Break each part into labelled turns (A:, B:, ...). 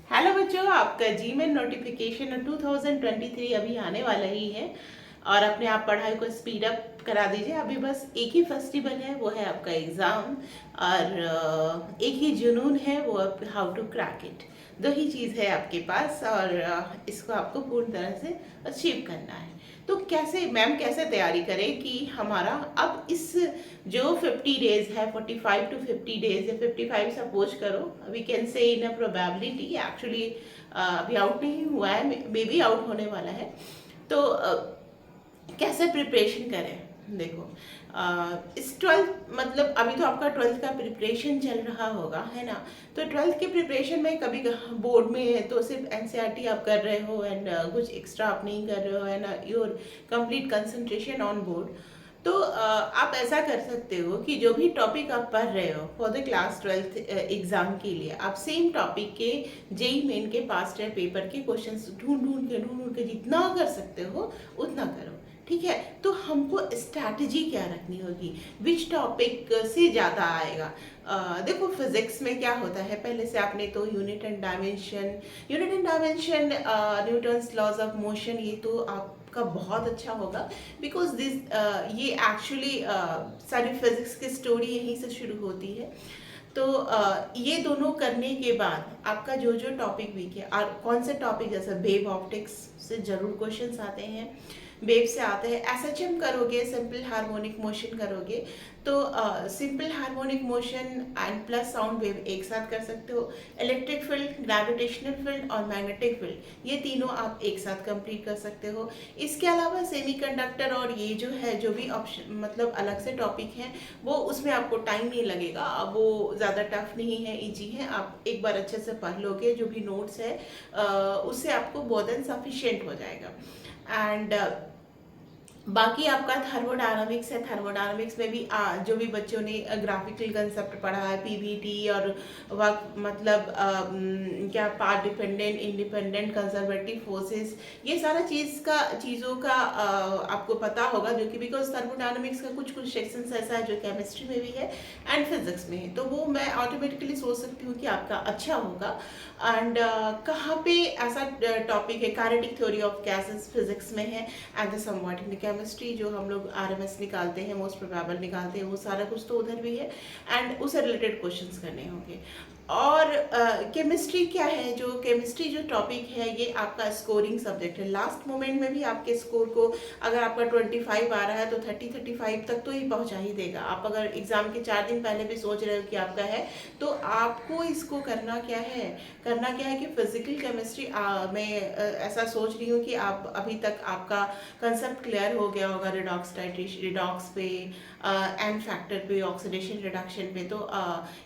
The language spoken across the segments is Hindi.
A: हेलो बच्चों, आपका जीमेल नोटिफिकेशन 2023 अभी आने वाला ही है और अपने आप पढ़ाई को स्पीड अप करा दीजिए। अभी बस एक ही फेस्टिवल है, वो है आपका एग्ज़ाम। और एक ही जुनून है, वो हाउ टू क्रैक इट। दो ही चीज़ है आपके पास और इसको आपको पूर्ण तरह से अचीव करना है। तो कैसे मैम कैसे तैयारी करें कि हमारा अब इस जो 50 डेज है, 45 टू 50 डेज है, 55 सपोज करो, we can say in a probability actually अभी आउट नहीं हुआ है, मे बी आउट होने वाला है। तो कैसे प्रिपरेशन करें? देखो, इस 12th मतलब अभी तो आपका 12th का प्रिपरेशन चल रहा होगा, है ना। तो 12th के प्रिपरेशन में कभी बोर्ड में है तो सिर्फ एनसीईआरटी आप कर रहे हो एंड कुछ एक्स्ट्रा आप नहीं कर रहे हो, है ना। Your complete concentration on board. तो आप ऐसा कर सकते हो कि जो भी टॉपिक आप पढ़ रहे हो for the class 12th exam के लिए, आप सेम टॉपिक के जेई मेन के पास्ट ईयर पेपर के क्वेश्चंस ढूंढ ढूंढ के जितना कर सकते हो उतना करो। ठीक है, तो हमको स्ट्रैटेजी क्या रखनी होगी, विच टॉपिक से ज़्यादा आएगा। देखो, फिजिक्स में क्या होता है, पहले से आपने तो unit and dimension Newton's laws of motion, ये तो आपका बहुत अच्छा होगा। बिकॉज दिस ये एक्चुअली सारी फिजिक्स की स्टोरी यहीं से शुरू होती है। तो ये दोनों करने के बाद आपका जो जो टॉपिक वीक है, और कौन से टॉपिक, जैसे वेव ऑप्टिक्स से जरूर क्वेश्चंस आते हैं, वेव से आते हैं। एसएचएम करोगे, सिंपल हार्मोनिक मोशन करोगे, तो simple harmonic motion and plus sound wave एक साथ कर सकते हो। इलेक्ट्रिक फील्ड, ग्रेविटेशनल फील्ड और मैग्नेटिक फील्ड, ये तीनों आप एक साथ कंप्लीट कर सकते हो। इसके अलावा सेमीकंडक्टर और ये जो है, जो भी ऑप्शन मतलब अलग से टॉपिक है, वो उसमें आपको टाइम नहीं लगेगा, वो ज़्यादा टफ नहीं है, इजी है। आप एक बार अच्छे से पढ़ लोगे, जो भी नोट्स है उससे आपको बहुत देन सफिशिएंट हो जाएगा। एंड बाकी आपका थर्मोडायनामिक्स है। थर्मोडायनामिक्स में भी जो भी बच्चों ने ग्राफिकल कंसेप्ट पढ़ा है, पीवीटी और वक्त मतलब क्या part dependent, independent, conservative forces, ये सारा चीज़ों का आपको पता होगा, जो कि बिकॉज थर्मोडायनामिक्स का कुछ कुछ सेक्शंस ऐसा है जो केमिस्ट्री में भी है एंड फिजिक्स में है, तो वो मैं ऑटोमेटिकली सोच सकती हूँ कि आपका अच्छा होगा। एंड कहाँ पे ऐसा टॉपिक है, kinetic theory of gases physics में है, एंड समवॉट इन केमिस्ट्री, जो हम लोग आरएमएस निकालते हैं, मोस्ट प्रोबेबल निकालते हैं, वो सारा कुछ तो उधर भी है एंड उससे रिलेटेड क्वेश्चंस करने होंगे। और केमिस्ट्री क्या है, जो केमिस्ट्री जो टॉपिक है, ये आपका स्कोरिंग सब्जेक्ट है। लास्ट मोमेंट में भी आपके स्कोर को, अगर आपका 25 आ रहा है तो 35 तक तो ही पहुंचा ही देगा। आप अगर एग्जाम के 4 दिन पहले भी सोच रहे हो कि आपका है, तो आपको इसको करना क्या है कि फिजिकल केमिस्ट्री में ऐसा सोच रही हूँ कि आप अभी तक आपका कंसेप्ट क्लियर हो गया होगा, रिडॉक्स पे, एंड फैक्टर पे, ऑक्सीडेशन रिडक्शन पे। तो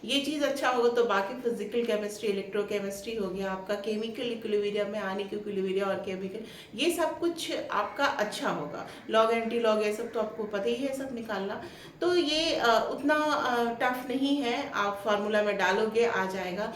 A: ये चीज़ अच्छा होगा, तो बाकी फिजिकल केमिस्ट्री, इलेक्ट्रोकेमिस्ट्री हो गया आपका, केमिकल इक्विलिब्रियम में आने की इक्विलिब्रियम और केमिकल, ये सब कुछ आपका अच्छा होगा। लॉग एंटी लॉग ये सब तो आपको पता ही है सब निकालना, तो ये उतना टफ नहीं है। आप फार्मूला में डालोगे आ जाएगा।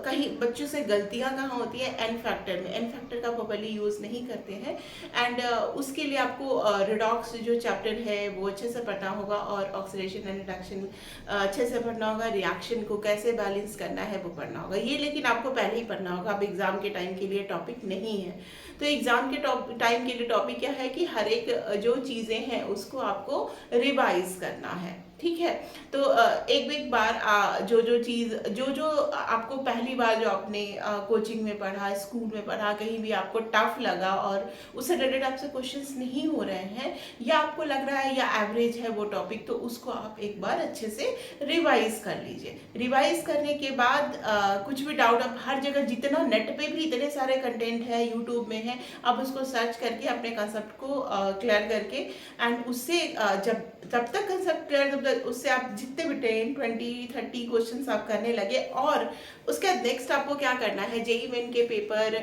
A: कहीं बच्चों से गलतियां कहाँ होती है, एन फैक्टर में। एन फैक्टर का प्रोपरली यूज़ नहीं करते हैं एंड उसके लिए आपको रिडॉक्स जो चैप्टर है वो अच्छे से पढ़ना होगा, और ऑक्सीडेशन एंड रिडक्शन अच्छे से पढ़ना होगा, रिएक्शन को कैसे बैलेंस करना है वो पढ़ना होगा। ये लेकिन आपको पहले ही पढ़ना होगा, अब एग्जाम के टाइम के लिए टॉपिक नहीं है। तो एग्जाम के टाइम के लिए टॉपिक क्या है कि हर एक जो चीज़ें हैं उसको आपको रिवाइज करना है। ठीक है, तो एक एक बार जो जो चीज़ जो जो आपको पहली बार जो आपने कोचिंग में पढ़ा, स्कूल में पढ़ा, कहीं भी आपको टफ लगा और उससे रिलेटेड आपसे क्वेश्चंस नहीं हो रहे हैं, या आपको लग रहा है या एवरेज है वो टॉपिक, तो उसको आप एक बार अच्छे से रिवाइज कर लीजिए। रिवाइज करने के बाद कुछ भी डाउट, अब हर जगह जितना नेट पे भी इतने सारे कंटेंट है, यूट्यूब में है, आप उसको सर्च करके अपने कंसेप्ट को क्लियर करके एंड उससे जब तक कंसेप्ट क्लियर, तब तक उससे आप जितने भी 10, 20, 30 क्वेश्चन आप करने लगे, और उसके बाद नेक्स्ट आपको क्या करना है, जेई मेन के पेपर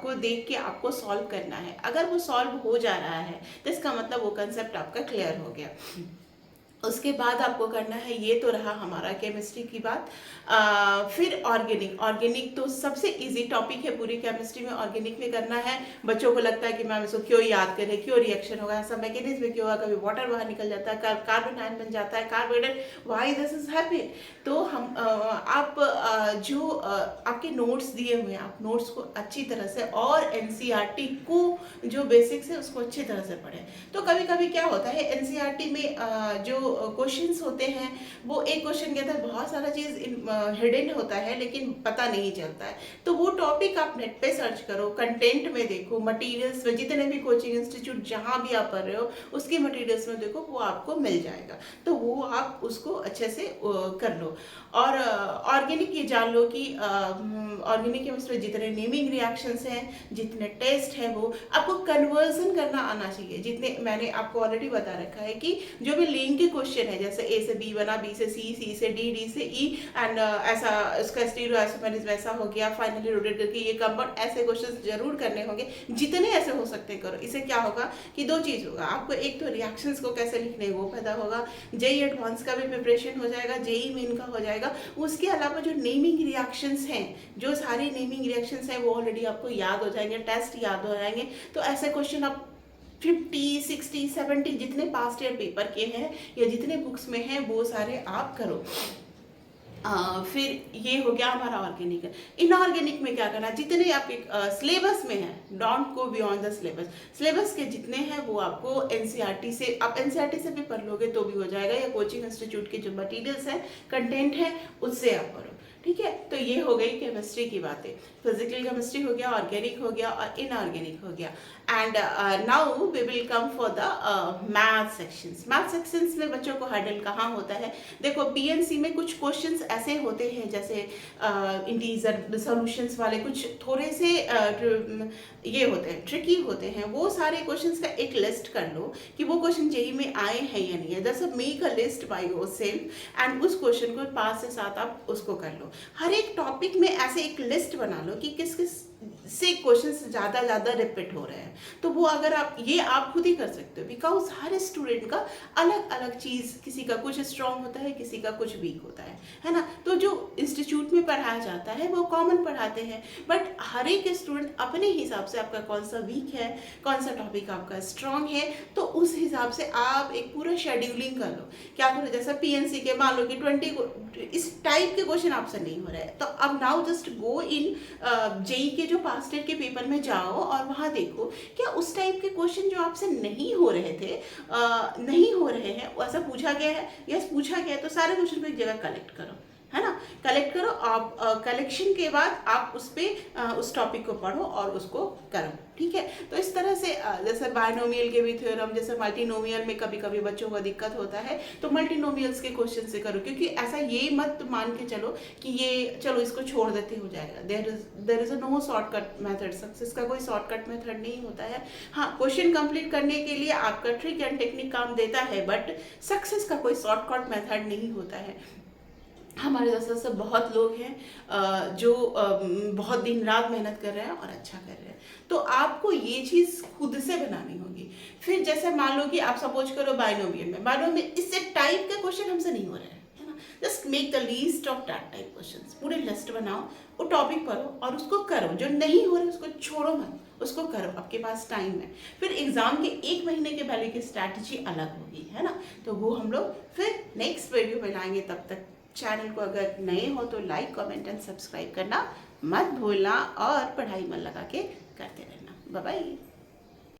A: को देख के आपको सॉल्व करना है। अगर वो सॉल्व हो जा रहा है तो इसका मतलब वो कंसेप्ट आपका क्लियर हो गया। उसके बाद आपको करना है, ये तो रहा हमारा केमिस्ट्री की बात। फिर ऑर्गेनिक। ऑर्गेनिक तो सबसे इजी टॉपिक है पूरी केमिस्ट्री में। ऑर्गेनिक में करना है, बच्चों को लगता है कि मैम इसको क्यों याद करें, क्यों रिएक्शन होगा, ऐसा मैकेनिज्म क्यों होगा, कभी वाटर बाहर निकल जाता है, कार्बन आयन बन जाता है, carbohydrate, why this is happening. तो हम आप जो आपके नोट्स दिए हुए हैं, आप नोट्स को अच्छी तरह से और एनसीईआरटी को जो बेसिक्स है उसको अच्छी तरह से पढ़ें। तो कभी कभी क्या होता है एनसीईआरटी में जो क्वेश्चंस होते हैं, वो एक क्वेश्चन के अंदर बहुत सारा चीज़ हिडन होता है लेकिन पता नहीं चलता है। तो वो टॉपिक आप नेट पे सर्च करो, कंटेंट में देखो, मटेरियल्स में, जितने भी कोचिंग इंस्टीट्यूट जहाँ भी आप पढ़ रहे हो उसके मटेरियल्स में देखो, वो आपको मिल जाएगा। तो वो आप उसको अच्छे से कर लो। और ऑर्गेनिक ये जान लो कि ऑर्गेनिक केमिस्ट्री जितने नेमिंग रिएक्शंस हैं, जितने टेस्ट हैं, वो आपको कन्वर्जन करना आना चाहिए। जितने मैंने आपको ऑलरेडी बता रखा है कि जो भी लिंक के क्वेश्चन है, जैसे ए से बी बना, बी से सी, सी से डी, डी से ई, एंड ऐसा इसका स्टीरियोआइसोमेरिज्म ऐसा हो गया, फाइनली रोटेट करके ये कंपाउंड, ऐसे क्वेश्चन जरूर करने होंगे। जितने ऐसे हो सकते करो। इससे क्या होगा कि दो चीज़ होगा, आपको एक तो रिएक्शंस को कैसे लिखने वो पैदा होगा, जेई एडवांस का भी प्रिपरेशन हो जाएगा, जेई मेन का हो जाएगा। उसके अलावा जो नेमिंग रिएक्शंस हैं, जो सारे नेमिंग रिएक्शंस हैं वो ऑलरेडी आपको याद हो जाएंगे, टेस्ट याद हो जाएंगे। तो ऐसे क्वेश्चन आप 50, 60, 70 जितने पास्ट ईयर पेपर के हैं या जितने बुक्स में हैं वो सारे आप करो। फिर ये हो गया हमारा ऑर्गेनिक। इनऑर्गेनिक में क्या करना, जितने आपके सिलेबस में है, don't go beyond the syllabus. Syllabus के जितने हैं वो आपको एनसीईआरटी से, आप एनसीईआरटी से भी पढ़ लोगे तो भी हो जाएगा, या कोचिंग इंस्टीट्यूट के जो मटेरियल्स हैं, कंटेंट है, उससे आप पढ़ो। ठीक है, तो ये हो गई केमिस्ट्री की बातें। फिजिकल केमिस्ट्री हो गया, ऑर्गेनिक हो गया और इनऑर्गेनिक हो गया। And now we will come for the math sections. Math sections में बच्चों को हर्डल कहाँ होता है? देखो पीएनसी में कुछ क्वेश्चंस ऐसे होते हैं, जैसे इंटीजर सॉल्यूशंस वाले कुछ थोड़े से ये होते हैं, ट्रिकी होते हैं। वो सारे क्वेश्चंस का एक लिस्ट कर लो कि वो क्वेश्चन जेईई में आए हैं या नहीं है। जैसे make a list by yourself and उस क्वेश्चन को 5 से 7 आप उसको कर लो। हर एक टॉपिक में ऐसे एक लिस्ट बना लो कि किस किस से क्वेश्चन ज़्यादा रिपीट हो रहे हैं। तो वो अगर आप खुद ही कर सकते हो, बिकॉज हर स्टूडेंट का अलग अलग चीज़, किसी का कुछ स्ट्रांग होता है, किसी का कुछ वीक होता है ना। तो जो इंस्टीट्यूट में पढ़ाया जाता है वो कॉमन पढ़ाते हैं, बट हर एक स्टूडेंट अपने हिसाब से आपका कौन सा वीक है, कौन सा टॉपिक आपका स्ट्रांग है, तो उस हिसाब से आप एक पूरा शेड्यूलिंग कर लो। क्या करो, जैसा पीएनसी के मान लो कि 20 इस टाइप के क्वेश्चन आपसे नहीं हो रहे हैं, तो अब now just go in JEE के जो पास्ट ईयर के पेपर में जाओ और वहाँ देखो क्या उस टाइप के क्वेश्चन जो आपसे नहीं हो रहे थे, नहीं हो रहे हैं, ऐसा पूछा गया है, यस पूछा गया है, तो सारे क्वेश्चन को एक जगह कलेक्ट करो, है ना। कलेक्ट करो, आप कलेक्शन के बाद आप उस पर उस टॉपिक को पढ़ो और उसको करो। ठीक है, तो इस तरह से जैसे बायनोमियल के भी थ्योरम, जैसे मल्टीनोमियल में कभी कभी बच्चों को दिक्कत होता है, तो मल्टीनोमियल्स के क्वेश्चन से करो। क्योंकि ऐसा ये मत मान के चलो कि ये चलो इसको छोड़ देते हो जाएगा। There is a no shortcut method, success का कोई शॉर्टकट मेथड नहीं होता है। हाँ, क्वेश्चन कंप्लीट करने के लिए आपका ट्रिक एंड टेक्निक काम देता है, बट सक्सेस का कोई शॉर्टकट मेथड नहीं होता है। हमारे जैसे बहुत लोग हैं जो बहुत दिन रात मेहनत कर रहे हैं और अच्छा कर रहे हैं। तो आपको ये चीज़ खुद से बनानी होगी। फिर जैसे मान लो कि आप सपोज करो बायनोमियल में, बायनोमियल इससे टाइप के क्वेश्चन हमसे नहीं हो रहे हैं, है ना। Just make the least of that type questions. पूरे लिस्ट बनाओ, वो टॉपिक पढ़ो और उसको करो। जो नहीं हो रहा उसको छोड़ो मत, उसको करो, आपके पास टाइम है। फिर एग्जाम के 1 महीने के पहले की स्ट्रैटेजी अलग होगी, है ना। तो वो हम लोग फिर नेक्स्ट वीडियो में लाएंगे। तब तक चैनल को अगर नए हो तो लाइक, कमेंट एंड सब्सक्राइब करना मत भूलना और पढ़ाई मन लगा के करते रहना। Bye bye.